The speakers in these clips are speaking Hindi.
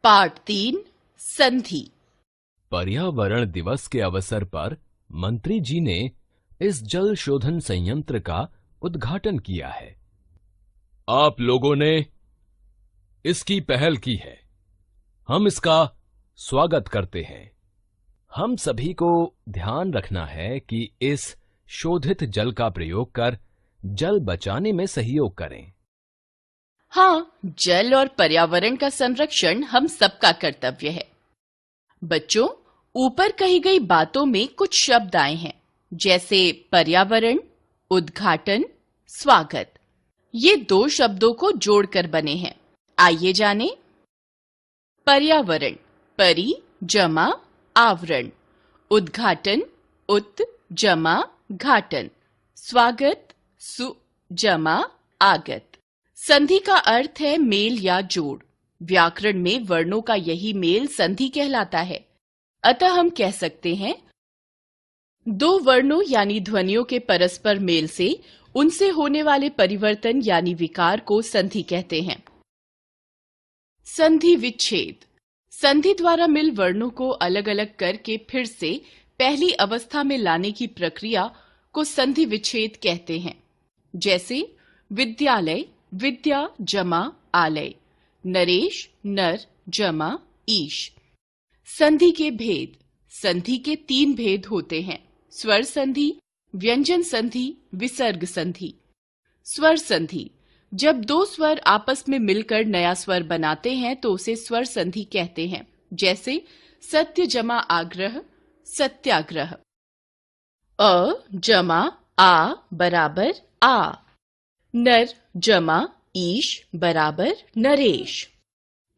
पाठ 3 संधि। पर्यावरण दिवस के अवसर पर मंत्री जी ने इस जल शोधन संयंत्र का उद्घाटन किया है। आप लोगों ने इसकी पहल की है, हम इसका स्वागत करते हैं। हम सभी को ध्यान रखना है कि इस शोधित जल का प्रयोग कर जल बचाने में सहयोग करें। हाँ, जल और पर्यावरण का संरक्षण हम सबका कर्तव्य है। बच्चों, ऊपर कही गई बातों में कुछ शब्द आए हैं, जैसे पर्यावरण, उद्घाटन, स्वागत। ये 2 शब्दों को जोड़कर बने हैं। आइए जानें। पर्यावरण परि जमा आवरण, उद्घाटन उत जमा घाटन, स्वागत सु जमा आगत। संधि का अर्थ है मेल या जोड़। व्याकरण में वर्णों का यही मेल संधि कहलाता है। अतः हम कह सकते हैं 2 वर्णों यानी ध्वनियों के परस्पर मेल से उनसे होने वाले परिवर्तन यानी विकार को संधि कहते हैं। संधि विच्छेद, संधि द्वारा मिल वर्णों को अलग अलग करके फिर से पहली अवस्था में लाने की प्रक्रिया को संधि विच्छेद कहते हैं। जैसे विद्यालय विद्या जमा आलय, नरेश नर जमा ईश। संधि के भेद, संधि के 3 भेद होते हैं: स्वर संधि, व्यंजन संधि, विसर्ग संधि। स्वर संधि, जब 2 स्वर आपस में मिलकर नया स्वर बनाते हैं तो उसे स्वर संधि कहते हैं। जैसे सत्य जमा आग्रह सत्याग्रह। अ जमा आ बराबर आ, नर जमा ईश बराबर नरेश,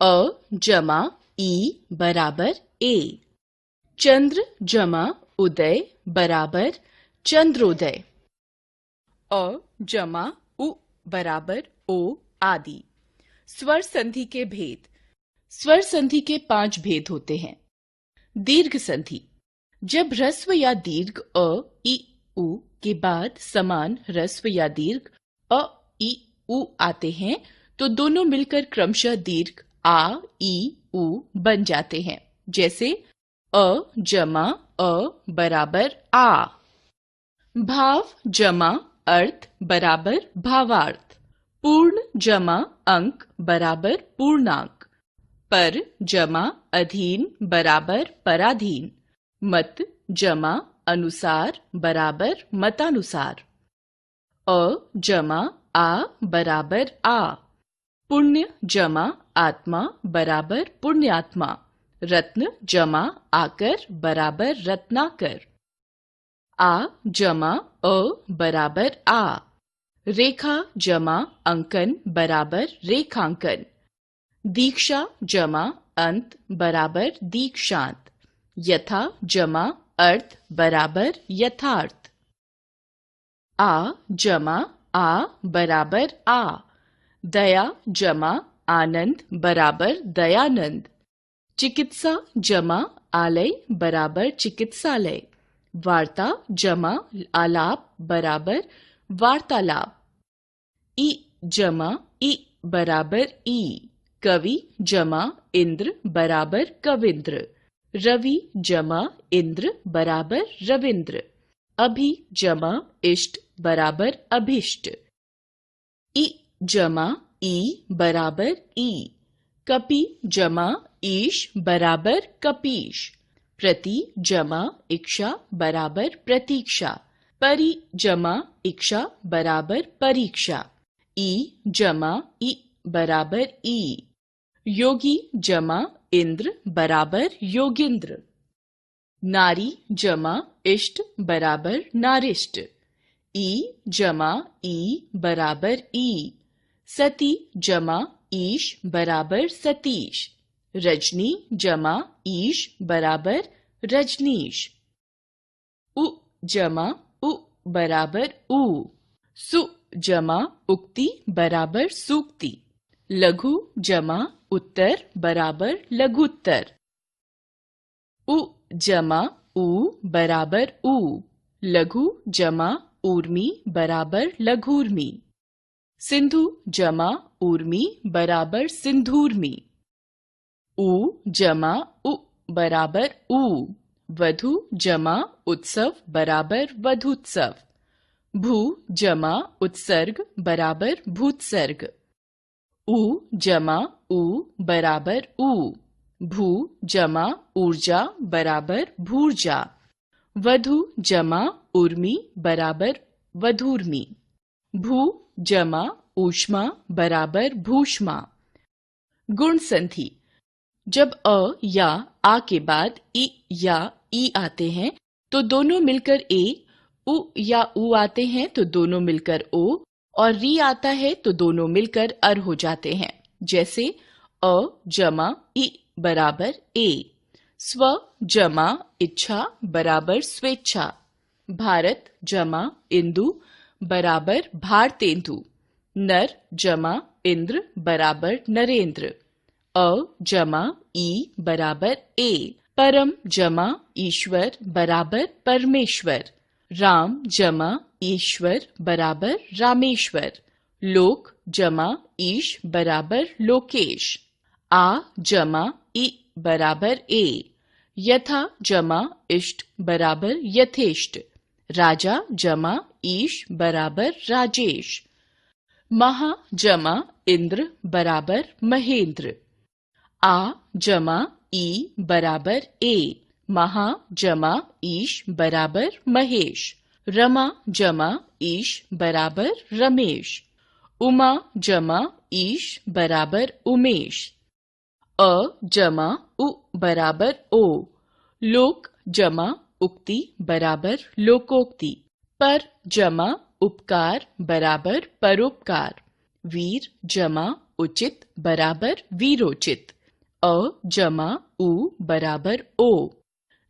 अ जमा ई बराबर ए, चंद्र जमा उदय बराबर चंद्रोदय, अ जमा उ बराबर ओ आदि। स्वर संधि के भेद, स्वर संधि के 5 भेद होते हैं। दीर्घ संधि, जब ह्रस्व या दीर्घ अ इ उ के बाद समान ह्रस्व या दीर्घ अ इ उ आते हैं तो दोनों मिलकर क्रमशः दीर्घ आ ई उ बन जाते हैं। जैसे अ जमा अ बराबर आ, भाव जमा अर्थ बराबर भावार्थ, पूर्ण जमा अंक बराबर पूर्णांक, पर जमा अधीन बराबर पराधीन, मत जमा अनुसार बराबर मतानुसार, अ जमा आ बराबर आ, पुण्य जमा आत्मा बराबर पुण्यात्मा, रत्न जमा आकर बराबर रत्नाकर, आ जमा अ बराबर आ, रेखा जमा अंकन बराबर रेखांकन, दीक्षा जमा अंत बराबर दीक्षांत, यथा जमा अर्थ बराबर यथार्थ, आ जमा आ बराबर आ, दया जमा आनंद बराबर दयानंद, चिकित्सा जमा आलय बराबर चिकित्सालय, वार्ता जमा आलाप बराबर वार्तालाप, ई जमा ई बराबर ई, कवि जमा इंद्र बराबर कविंद्र, रवि जमा इंद्र बराबर रविंद्र, अभि जमा इष्ट बराबर अभिष्ट, ई जमा ई बराबर ई, कपि जमा ईश बराबर कपीश, प्रति जमा इक्षा बराबर प्रतीक्षा, परि जमा इक्षा बराबर परीक्षा, ई जमा ई बराबर ई, योगी जमा इंद्र बराबर योगिंद्र, नारी जमा इष्ट बराबर नारिष्ट, ई जमा ई बराबर ई, सती जमा ईश बराबर सतीश, रजनी जमा ईश बराबर रजनीश, उ जमा उ बराबर उ, सु जमा उक्ति बराबर सूक्ति, लघु जमा उत्तर बराबर लघुत्तर, उ जमा उ बराबर उ, लघु जमा ऊर्मी बराबर लघूर्मी, सिंधु जमा ऊर्मी बराबर सिंधूर्मी, उ जमा उ बराबर ऊ। वधु जमा उत्सव बराबर वधूत्सव। भू जमा उत्सर्ग बराबर भूत्सर्ग। उ जमा ऊ बराबर ऊ। भू जमा ऊर्जा बराबर भूर्जा। वधु जमा उर्मी बराबर वधूर्मी। भू जमा ऊष्मा बराबर भूष्मा। गुण संधि। जब अ या आ के बाद इ या ई आते हैं तो दोनों मिलकर ए, उ या उ आते हैं तो दोनों मिलकर ओ, और री आता है तो दोनों मिलकर अर हो जाते हैं। जैसे अ जमा इ बराबर ए। स्व जमा इच्छा बराबर स्वेच्छा। भारत जमा इंदु बराबर भारतेंदु। नर जमा इंद्र बराबर नरेंद्र। अ जमा ई बराबर ए। परम जमा ईश्वर बराबर परमेश्वर। राम जमा ईश्वर बराबर रामेश्वर। लोक जमा ईश बराबर लोकेश। आ जमा ई बराबर ए। यथा जमा इष्ट बराबर यथेष्ट। राजा जमा ईश बराबर राजेश। महा जमा इंद्र बराबर महेंद्र। आ जमा ई बराबर ए। महा जमा ईश बराबर महेश। रमा जमा ईश बराबर रमेश। उमा जमा ईश बराबर उमेश। अ जमा उ बराबर ओ। लोक जमा उक्ति बराबर लोकोक्ति। पर जमा उपकार बराबर परोपकार। वीर जमा उचित बराबर वीरोचित। अ जमा उ बराबर ओ।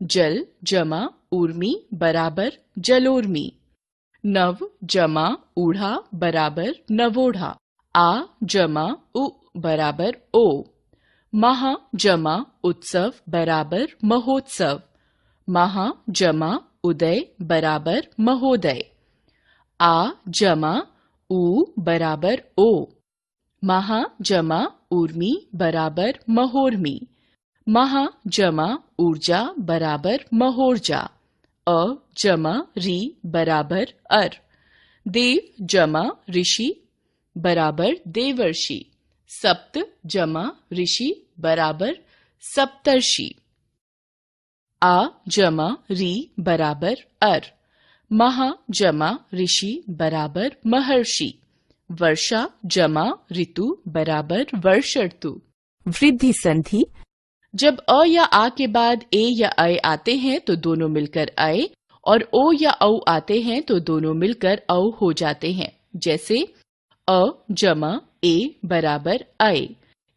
जल जमा ऊर्मी बराबर जलोर्मी। नव जमा ऊढ़ा बराबर नवोढ़ा। आ जमा उ बराबर ओ। महा जमा उत्सव बराबर महोत्सव। महा जमा उदय बराबर महोदय। आ जमा ऊ बराबर ओ। महा जमा ऊर्मी बराबर महोर्मी। महा जमा ऊर्जा बराबर महोर्जा। अ जमा री बराबर अर। देव जमा ऋषि बराबर देवर्षि। सप्त जमा ऋषि बराबर सप्तर्षि। आ जमा री बराबर अर। महा जमा ऋषि बराबर महर्षि। वर्षा जमा ऋतु बराबर वर्षर्तु। वृद्धि संधि। जब अ या आ के बाद ए या अय आते हैं तो दोनों मिलकर अय, और ओ या औ आते हैं तो दोनों मिलकर औ हो जाते हैं। जैसे अ जमा ए बराबर अय।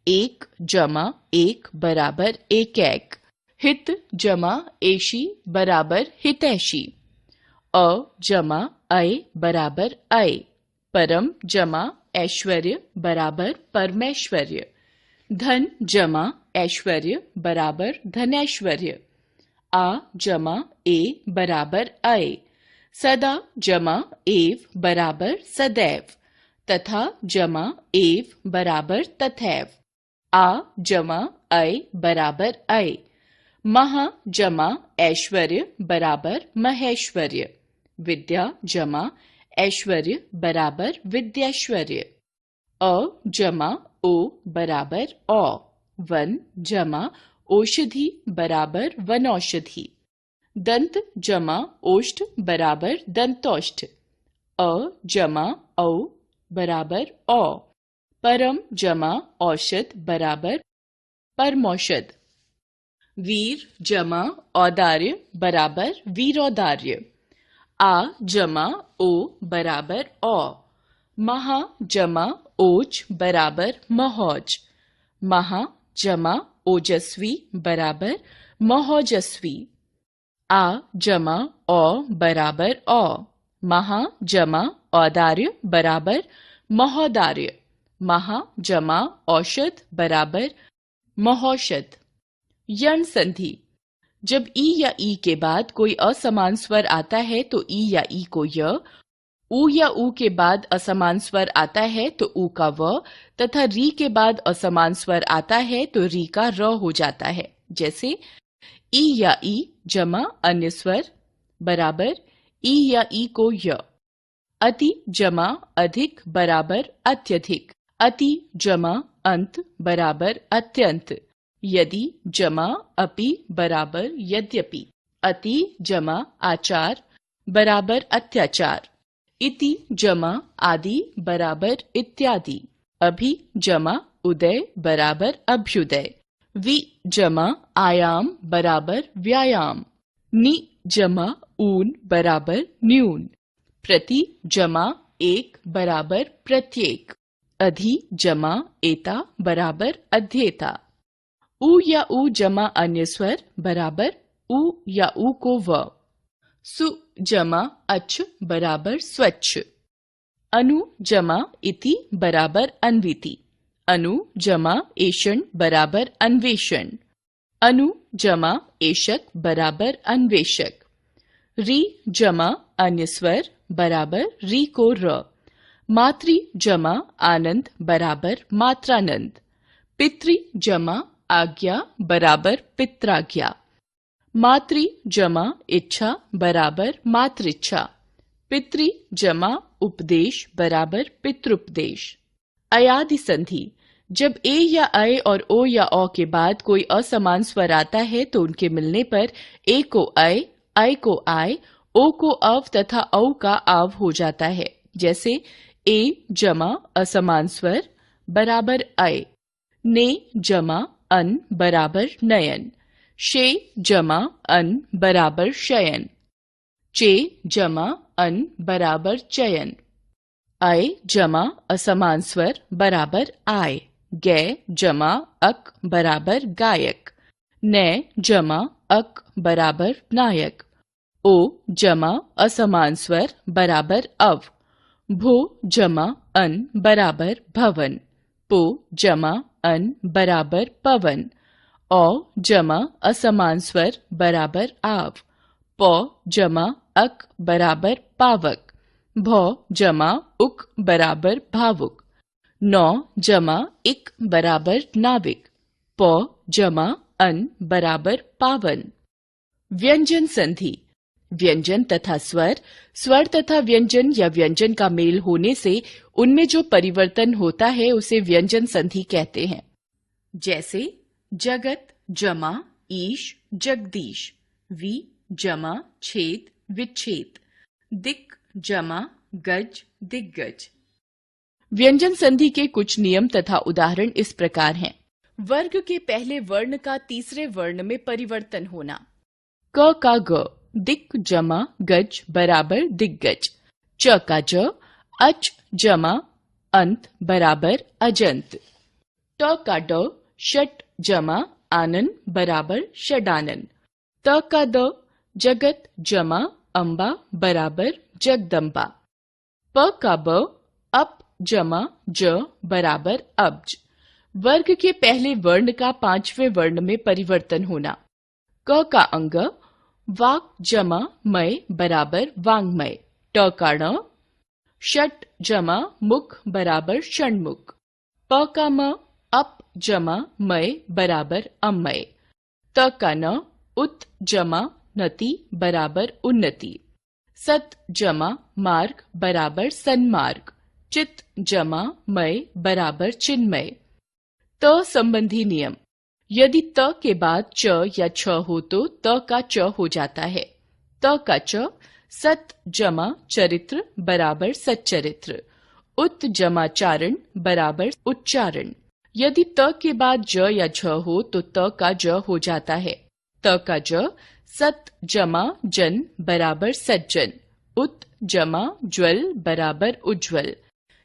एक जमा एक बराबर एक एक। हित जमा एशी बराबर हितैषी। अ जमा अय बराबर अय। परम जमा ऐश्वर्य बराबर परमैश्वर्य। धन जमा ऐश्वर्य बराबर धनैश्वर्य। आ जमा ए बराबर अय। सदा जमा एव बराबर सदैव। तथा जमा एव बराबर तथैव। आ जमा अय बराबर अय। महा जमा ऐश्वर्य बराबर महेश्वर्य। विद्या जमा ऐश्वर्य बराबर विद्यैश्वर्य। अ जमा ओ बराबर औ। वन जमा औषधि बराबर वनौषधि। दंत जमा ओष्ठ बराबर दंतौष्ठ। अ जमा औ बराबर औ। परम जमा औषध बराबर परमौषध। वीर जमा औदार्य बराबर वीरौदार्य। आ जमा ओ बराबर औ। महा जमा ओज बराबर महौज। महा जमा ओजस्वी बराबर महौजस्वी। आ जमा औ बराबर औ। महा जमा औदार्य बराबर महौदार्य। महा जमा औषध बराबर महौषध। यण संधि। जब ई या ई के बाद कोई असमान स्वर आता है तो ई या ई को य, ऊ या ऊ के बाद असमान स्वर आता है तो ऊ का व तथा री के बाद असमान स्वर आता है तो री का र हो जाता है। जैसे ई या ई जमा अन्य स्वर बराबर ई या ई को य। अति जमा अधिक बराबर अत्यधिक। अति जमा अंत बराबर अत्यंत। यदि जमा अपि बराबर यद्यपि। अति जमा आचार बराबर अत्याचार। इति जमा आदि बराबर इत्यादि। अभि जमा उदय बराबर अभ्युदय। वि जमा आयाम बराबर व्यायाम। नि जमा ऊन बराबर न्यून। प्रति जमा एक बराबर प्रत्येक। अधि जमा एता बराबर अध्येता। उ या उ जमा अन्य स्वर बराबर उ या उ को व। सु जमा अच बराबर स्वच्छ। अनु जमा इति बराबर अन्विति। अनु जमा एषण बराबर अन्वेषण। अनु जमा एषक बराबर अन्वेषक। री जमा अन्य स्वर बराबर री को र। मातृ जमा आनंद बराबर मात्रानंद। पितृ जमा आज्ञा बराबर पित्राज्ञा। मातृ जमा इच्छा बराबर मातृच्छा। पितृ जमा उपदेश बराबर पितृपदेश। अयादि संधि जब ए या अय और ओ या औ के बाद कोई असमान स्वर आता है तो उनके मिलने पर ए को अय को आय, ओ को अव तथा औ का आव हो जाता है। जैसे ए जमा असमान स्वर बराबर अय। ने जमा अन बराबर नयन। शे जमा अन बराबर शयन। चे जमा अन बराबर चयन। अय जमा असमान स्वर बराबर आय। गे जमा अक बराबर गायक। नै जमा अक बराबर नायक। ओ जमा असमान स्वर बराबर अव। भो जमा अन बराबर भवन। पो जमा अन बराबर पवन। औ जमा असमान स्वर बराबर आव। पौ जमा अक बराबर पावक। भौ जमा उक बराबर भावुक। नौ जमा इक बराबर नाविक। पौ जमा अन बराबर पावन। व्यंजन संधि व्यंजन तथा स्वर, स्वर तथा व्यंजन या व्यंजन का मेल होने से उनमें जो परिवर्तन होता है उसे व्यंजन संधि कहते हैं। जैसे जगत जमा ईश जगदीश। वि जमा छेद विच्छेद। दिक जमा गज दिग्गज। व्यंजन संधि के कुछ नियम तथा उदाहरण इस प्रकार हैं। वर्ग के पहले वर्ण का तीसरे वर्ण में परिवर्तन होना। क का ग दिक जमा गज बराबर दिग्गज। च का ज अच जमा अंत बराबर अजंत। ट का ड षट जमा आनन बराबर षडानन। त का द जगत जमा अम्बा बराबर जगदम्बा। प का ब अप जमा ज बराबर अब्ज। वर्ग के पहले वर्ण का पांचवें वर्ण में परिवर्तन होना। क का अंग वाक जमा मय बराबर वांग्मय। ट का ण षट जमा मुख बराबर षण्मुख। प का म अप जमा मय बराबर अमय। त का न उत जमा नति बराबर उन्नति। सत जमा मार्ग बराबर सन्मार्ग। चित जमा मय बराबर चिन्मय। त संबंधी नियम यदि त के बाद च या छ हो तो त का च हो जाता है। त का च सत जमा चरित्र बराबर सच्चरित्र। उत जमा चारण बराबर उच्चारण। यदि त के बाद ज या झ हो तो त का ज हो जाता है। त का ज सत जमा जन बराबर सज्जन। उत जमा ज्वल बराबर उज्ज्वल।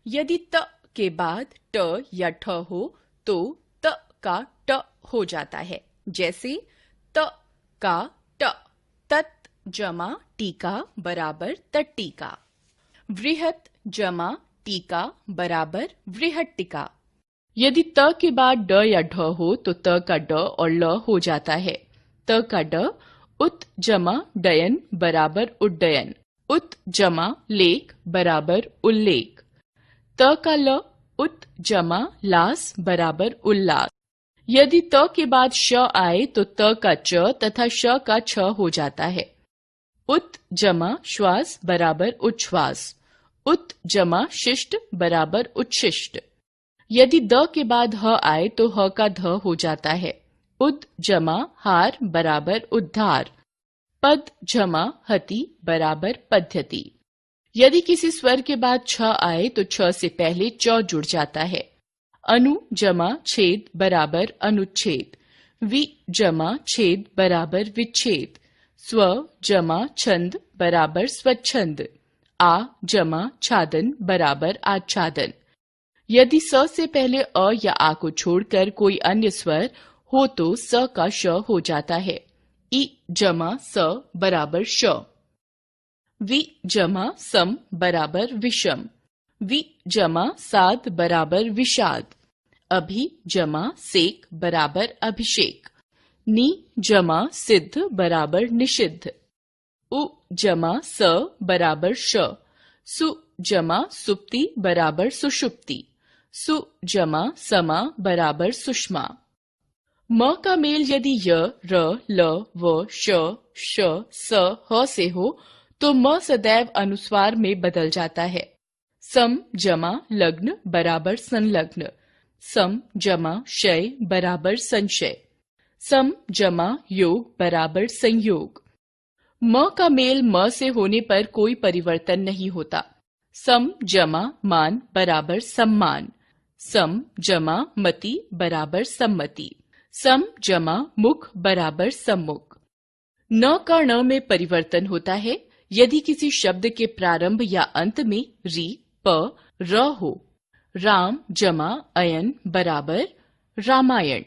यदि त के बाद ट या ठ हो तो त का ट हो जाता है। जैसे त का ट तत् जमा टीका बराबर तट्टिका। वृहत जमा टीका बराबर वृहट्टिका। यदि त के बाद ड या ढ हो तो त का ड और ल हो जाता है। त का ड उत जमा डयन बराबर उड्डयन। उत जमा लेख बराबर उल्लेख। त का ल उत जमा लास बराबर उल्लास। यदि त के बाद श आए तो त का च तथा श का छ हो जाता है। उत जमा श्वास बराबर उच्छ्वास। उत जमा शिष्ट बराबर उच्छिष्ट। यदि द के बाद ह आए तो ह का ध हो जाता है। उद जमा हार बराबर उद्धार। पद जमा हति बराबर पद्धति। यदि किसी स्वर के बाद छ आए तो छ से पहले च जुड़ जाता है। अनु जमा छेद बराबर अनुच्छेद। वि जमा छेद बराबर विच्छेद। स्व जमा छंद बराबर स्वच्छंद। आ जमा छादन बराबर आच्छादन। यदि स से पहले अ या आ को छोड़कर कोई अन्य स्वर हो तो स का श हो जाता है। इ जमा स बराबर श। वि जमा सम बराबर विषम। वि जमा साध बराबर विषाद। अभि जमा सेक बराबर अभिषेक। नि जमा सिद्ध बराबर निषिद्ध। उ जमा स बराबर श। सु जमा सुप्ति बराबर सुषुप्ति। सु जमा समा बराबर सुषमा। म का मेल यदि य र ल व श स ह से हो तो म सदैव अनुस्वार में बदल जाता है। सम जमा लग्न बराबर संलग्न। सम जमा शय बराबर संशय। सम जमा योग बराबर संयोग। म का मेल म से होने पर कोई परिवर्तन नहीं होता। सम जमा मान बराबर सम्मान। सम जमा मति बराबर सम्मति। सम जमा मुख बराबर सम्मुख। न का ण में परिवर्तन होता है यदि किसी शब्द के प्रारंभ या अंत में री प र हो। राम जमा अयन बराबर रामायण।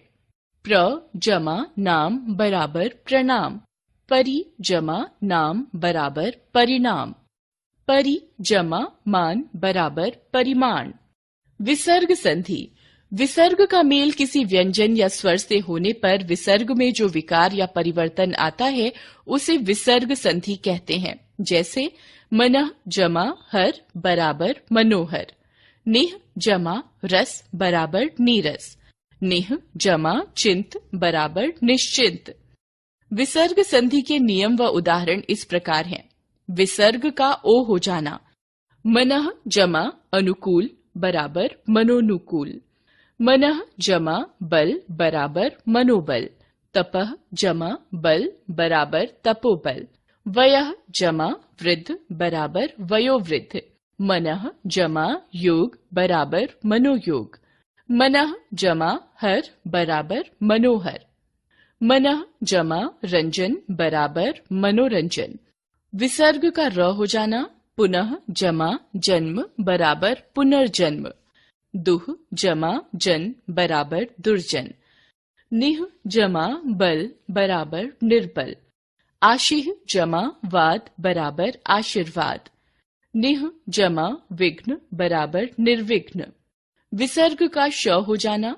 प्र जमा नाम बराबर प्रणाम। परि जमा नाम बराबर परिणाम। परि जमा मान बराबर परिमाण। विसर्ग संधि। विसर्ग का मेल किसी व्यंजन या स्वर से होने पर विसर्ग में जो विकार या परिवर्तन आता है उसे विसर्ग संधि कहते हैं। जैसे मनः जमा हर बराबर मनोहर। निह जमा रस बराबर नीरस। निह जमा चिंत बराबर निश्चिंत। विसर्ग संधि के नियम व उदाहरण इस प्रकार हैं। विसर्ग का ओ हो जाना। मनः जमा अनुकूल बराबर मनोनुकूल। मनः जमा बल बराबर मनोबल। तपः जमा बल बराबर तपोबल। वयः जमा वृद्ध बराबर वयोवृद्ध। मनः जमा योग बराबर मनोयोग। मनः जमा हर बराबर मनोहर। मनः जमा रंजन बराबर मनोरंजन। विसर्ग का र हो जाना। पुनः जमा जन्म बराबर पुनर्जन्म। दुह जमा जन बराबर दुर्जन। निह जमा बल बराबर निर्बल। आशिह जमा वाद बराबर आशीर्वाद। निह जमा विघ्न बराबर निर्विघ्न। विसर्ग का श हो जाना।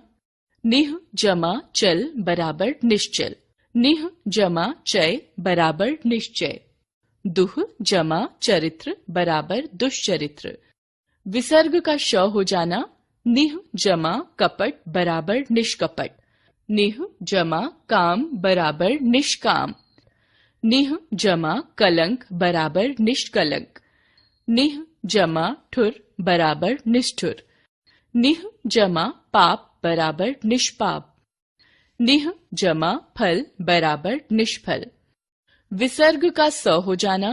निह जमा चल बराबर निश्चल। निह जमा चय बराबर निश्चय। दुह जमा चरित्र बराबर दुष्चरित्र। विसर्ग का श हो जाना। निह जमा कपट बराबर निष्कपट। निह जमा काम बराबर निष्काम। निह जमा कलंक बराबर निष्कलंक। निह जमा ठुर बराबर निष्ठुर। निह जमा पाप बराबर निष्पाप। निह जमा फल बराबर निष्फल। विसर्ग का स हो जाना।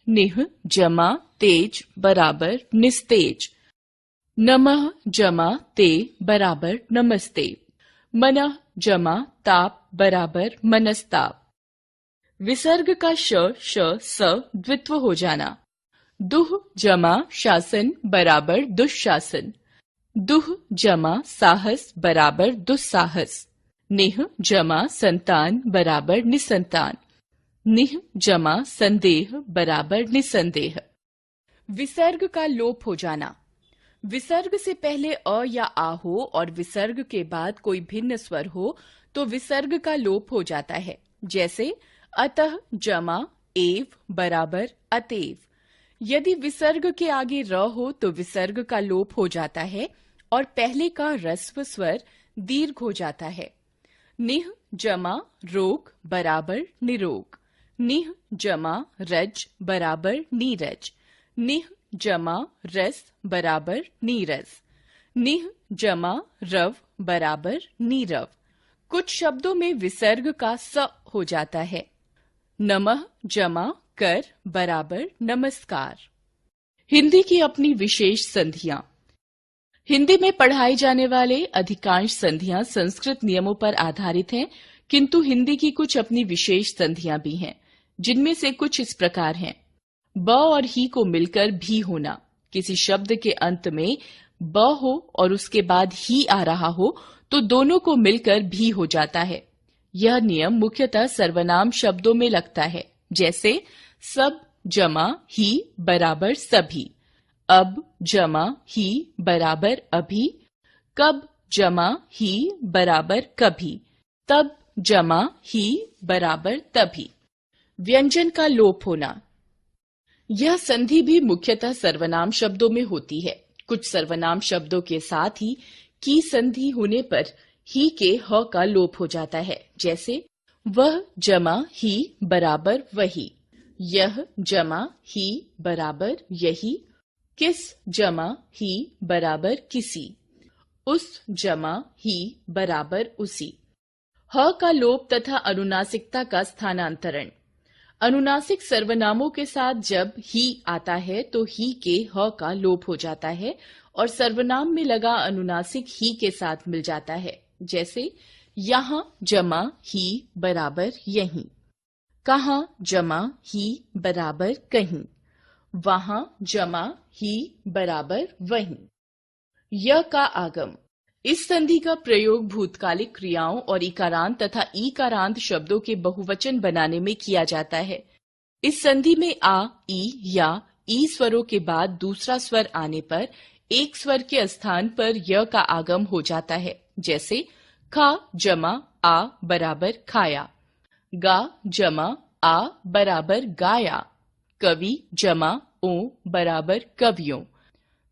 निह जमा तेज बराबर निस्तेज। नमः जमा ते बराबर नमस्ते। मनः जमा ताप बराबर मनस्ताप। विसर्ग का श स द्वित्व हो जाना। दुह जमा शासन बराबर दुःशासन। दुह जमा साहस बराबर दुस्साहस। निह जमा संतान बराबर निसंतान। निह जमा संदेह बराबर निसंदेह। विसर्ग का लोप हो जाना। विसर्ग से पहले अ या आ हो और विसर्ग के बाद कोई भिन्न स्वर हो तो विसर्ग का लोप हो जाता है। जैसे अतः जमा एव बराबर अतेव। यदि विसर्ग के आगे र हो तो विसर्ग का लोप हो जाता है और पहले का ह्रस्व स्वर दीर्घ हो जाता है। निह जमा रोग बराबर निरोग। निह जमा रज बराबर नीरज। निह जमा रस बराबर नीरस। निह जमा रव बराबर नीरव। कुछ शब्दों में विसर्ग का स हो जाता है। नमः जमा कर बराबर नमस्कार। हिंदी की अपनी विशेष संधियां। हिंदी में पढ़ाए जाने वाले अधिकांश संधियां संस्कृत नियमों पर आधारित हैं, किंतु हिंदी की कुछ अपनी विशेष संधियां भी हैं, जिनमें से कुछ इस प्रकार हैं। ब और ही को मिलकर भी होना। किसी शब्द के अंत में ब हो और उसके बाद ही आ रहा हो तो दोनों को मिलकर भी हो जाता है। यह नियम मुख्यतः सर्वनाम शब्दों में लगता है, जैसे सब जमा ही बराबर सभी, अब जमा ही बराबर अभी, कब जमा ही बराबर कभी, तब जमा ही बराबर तभी। व्यंजन का लोप होना। यह संधि भी मुख्यतः सर्वनाम शब्दों में होती है। कुछ सर्वनाम शब्दों के साथ ही की संधि होने पर ही के ह का लोप हो जाता है, जैसे वह जमा ही बराबर वही, यह जमा ही बराबर यही, किस जमा ही बराबर किसी, उस जमा ही बराबर उसी। ह का लोप तथा अनुनासिकता का स्थानांतरण। अनुनासिक सर्वनामों के साथ जब ही आता है तो ही के ह का लोप हो जाता है और सर्वनाम में लगा अनुनासिक ही के साथ मिल जाता है, जैसे यहाँ जमा ही बराबर यहीं, कहाँ जमा ही बराबर कहीं, वहां जमा ही बराबर वहीं। य का आगम। इस संधि का प्रयोग भूतकालिक क्रियाओं और इकारांत तथा ईकारांत शब्दों के बहुवचन बनाने में किया जाता है। इस संधि में आ, ई या ई स्वरों के बाद दूसरा स्वर आने पर एक स्वर के स्थान पर य का आगम हो जाता है, जैसे खा जमा आ बराबर खाया, गा जमा आ बराबर गाया, कवि जमा ओ बराबर कवियों,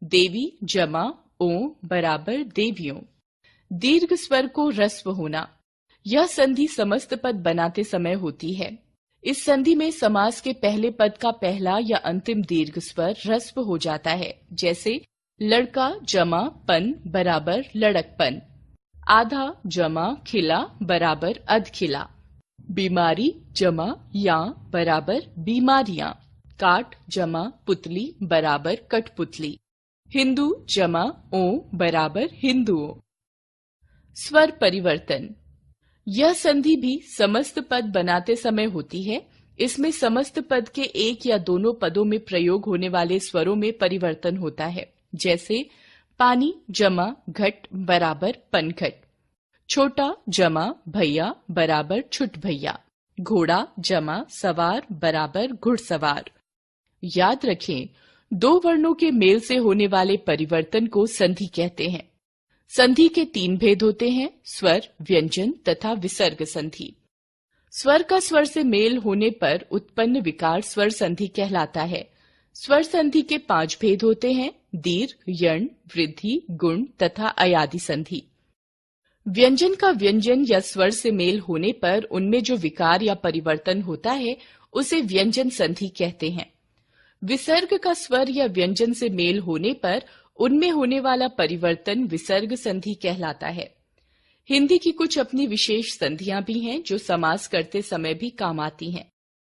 देवी जमा ओ बराबर देवियों। दीर्घ स्वर को ह्रस्व होना। यह संधि समस्त पद बनाते समय होती है। इस संधि में समास के पहले पद का पहला या अंतिम दीर्घ स्वर ह्रस्व हो जाता है, जैसे लड़का जमा पन बराबर लड़कपन, आधा जमा खिला बराबर अधखिला, बीमारी जमा या बराबर बीमारियां, काट जमा पुतली बराबर कठपुतली, हिंदू जमा ओ बराबर हिंदुओं। स्वर परिवर्तन। यह संधि भी समस्त पद बनाते समय होती है। इसमें समस्त पद के एक या दोनों पदों में प्रयोग होने वाले स्वरों में परिवर्तन होता है, जैसे पानी जमा घट बराबर पनघट, छोटा जमा भैया बराबर छुट भैया, घोड़ा जमा सवार बराबर घुड़सवार। याद रखें, दो वर्णों के मेल से होने वाले परिवर्तन को संधि कहते हैं। संधि के तीन भेद होते हैं, स्वर, व्यंजन तथा विसर्ग संधि। स्वर का स्वर से मेल होने पर उत्पन्न विकार स्वर संधि कहलाता है। स्वर संधि के 5 भेद होते हैं, दीर्घ, यण, वृद्धि, गुण तथा अयादि संधि। व्यंजन का व्यंजन या स्वर से मेल होने पर उनमें जो विकार या परिवर्तन होता है उसे व्यंजन संधि कहते हैं। विसर्ग का स्वर या व्यंजन से मेल होने पर उनमें होने वाला परिवर्तन विसर्ग संधि कहलाता है। हिंदी की कुछ अपनी विशेष संधियां भी हैं जो समास करते समय भी काम आती हैं।